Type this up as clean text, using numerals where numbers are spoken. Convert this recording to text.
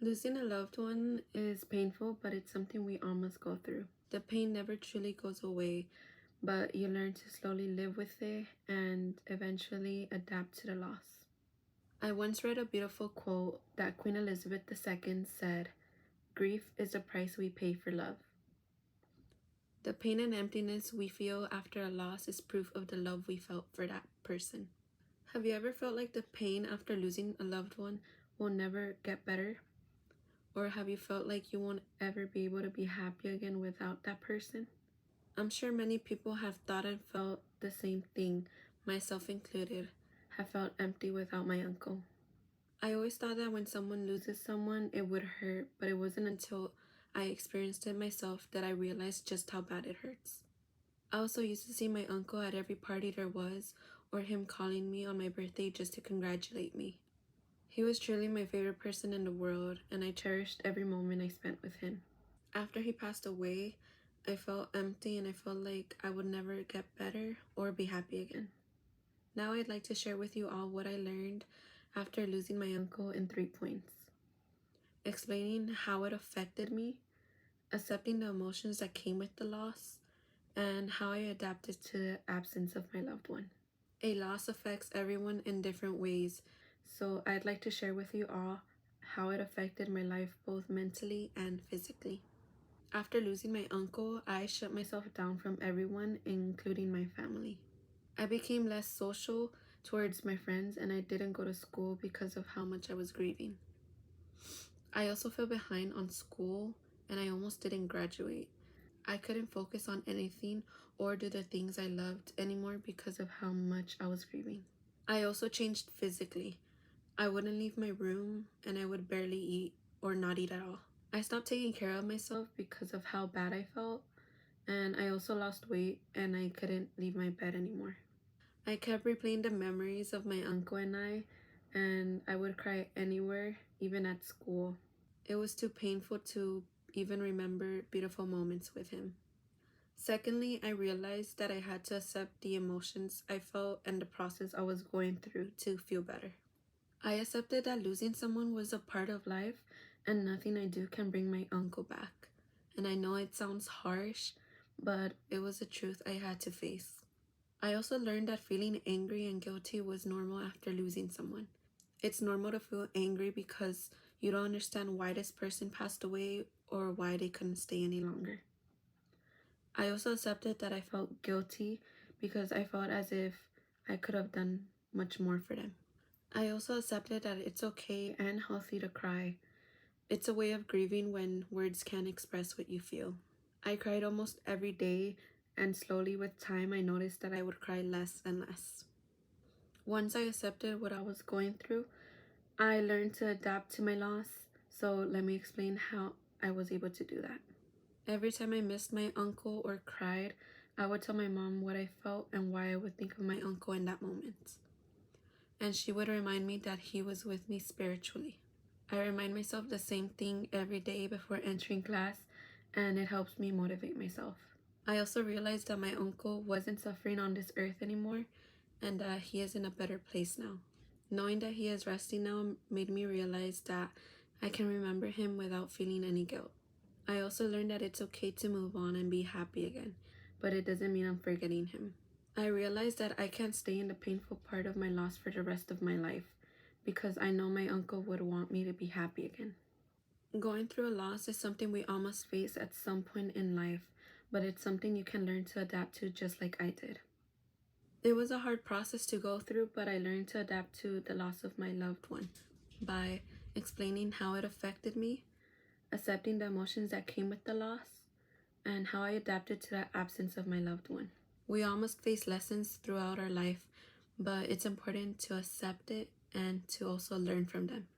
Losing a loved one is painful, but it's something we all must go through. The pain never truly goes away, but you learn to slowly live with it and eventually adapt to the loss. I once read a beautiful quote that Queen Elizabeth II said, "Grief is the price we pay for love." The pain and emptiness we feel after a loss is proof of the love we felt for that person. Have you ever felt like the pain after losing a loved one will never get better? Or have you felt like you won't ever be able to be happy again without that person? I'm sure many people have thought and felt the same thing, myself included, have felt empty without my uncle. I always thought that when someone loses someone, it would hurt, but it wasn't until I experienced it myself that I realized just how bad it hurts. I also used to see my uncle at every party there was, or him calling me on my birthday just to congratulate me. He was truly my favorite person in the world, and I cherished every moment I spent with him. After he passed away, I felt empty and I felt like I would never get better or be happy again. Now I'd like to share with you all what I learned after losing my uncle in 3 points. Explaining how it affected me, accepting the emotions that came with the loss, and how I adapted to the absence of my loved one. A loss affects everyone in different ways, so I'd like to share with you all how it affected my life both mentally and physically. After losing my uncle, I shut myself down from everyone, including my family. I became less social towards my friends and I didn't go to school because of how much I was grieving. I also fell behind on school and I almost didn't graduate. I couldn't focus on anything or do the things I loved anymore because of how much I was grieving. I also changed physically. I wouldn't leave my room and I would barely eat or not eat at all. I stopped taking care of myself because of how bad I felt, and I also lost weight and I couldn't leave my bed anymore. I kept replaying the memories of my uncle and I would cry anywhere, even at school. It was too painful to even remember beautiful moments with him. Secondly, I realized that I had to accept the emotions I felt and the process I was going through to feel better. I accepted that losing someone was a part of life and nothing I do can bring my uncle back. And I know it sounds harsh, but it was a truth I had to face. I also learned that feeling angry and guilty was normal after losing someone. It's normal to feel angry because you don't understand why this person passed away or why they couldn't stay any longer. I also accepted that I felt guilty because I felt as if I could have done much more for them. I also accepted that it's okay and healthy to cry. It's a way of grieving when words can't express what you feel. I cried almost every day, and slowly with time, I noticed that I would cry less and less. Once I accepted what I was going through, I learned to adapt to my loss. So let me explain how I was able to do that. Every time I missed my uncle or cried, I would tell my mom what I felt and why I would think of my uncle in that moment. And she would remind me that he was with me spiritually. I remind myself the same thing every day before entering class, and it helps me motivate myself. I also realized that my uncle wasn't suffering on this earth anymore and that he is in a better place now. Knowing that he is resting now made me realize that I can remember him without feeling any guilt. I also learned that it's okay to move on and be happy again, but it doesn't mean I'm forgetting him. I realized that I can't stay in the painful part of my loss for the rest of my life because I know my uncle would want me to be happy again. Going through a loss is something we all must face at some point in life, but it's something you can learn to adapt to just like I did. It was a hard process to go through, but I learned to adapt to the loss of my loved one by explaining how it affected me, accepting the emotions that came with the loss, and how I adapted to the absence of my loved one. We all must face lessons throughout our life, but it's important to accept it and to also learn from them.